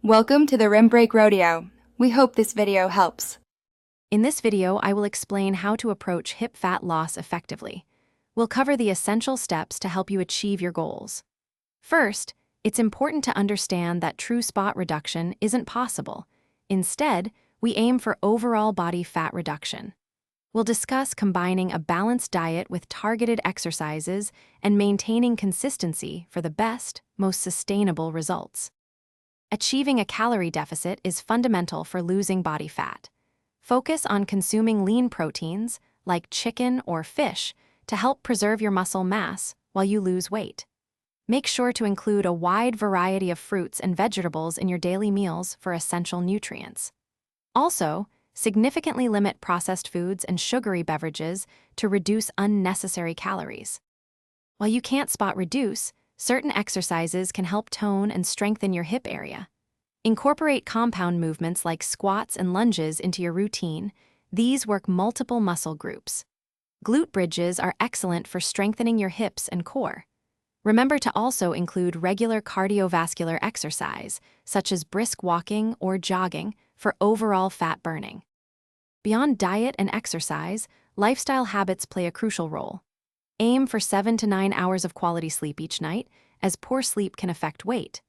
Welcome to the Rim Break Rodeo. We hope this video helps. In this video, I will explain how to approach hip fat loss effectively. We'll cover the essential steps to help you achieve your goals. First, it's important to understand that true spot reduction isn't possible. Instead, we aim for overall body fat reduction. We'll discuss combining a balanced diet with targeted exercises and maintaining consistency for the best, most sustainable results. Achieving a calorie deficit is fundamental for losing body fat. Focus on consuming lean proteins, like chicken or fish, to help preserve your muscle mass while you lose weight. Make sure to include a wide variety of fruits and vegetables in your daily meals for essential nutrients. Also, significantly limit processed foods and sugary beverages to reduce unnecessary calories. While you can't spot reduce, certain exercises can help tone and strengthen your hip area. Incorporate compound movements like squats and lunges into your routine. These work multiple muscle groups. Glute bridges are excellent for strengthening your hips and core. Remember to also include regular cardiovascular exercise, such as brisk walking or jogging, for overall fat burning. Beyond diet and exercise, lifestyle habits play a crucial role. Aim for 7 to 9 hours of quality sleep each night, as poor sleep can affect weight.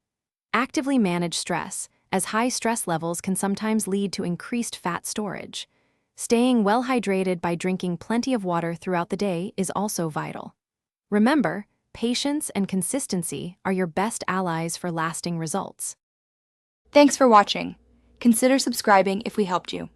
Actively manage stress, as high stress levels can sometimes lead to increased fat storage. Staying well hydrated by drinking plenty of water throughout the day is also vital. Remember, patience and consistency are your best allies for lasting results. Thanks for watching. Consider subscribing if we helped you.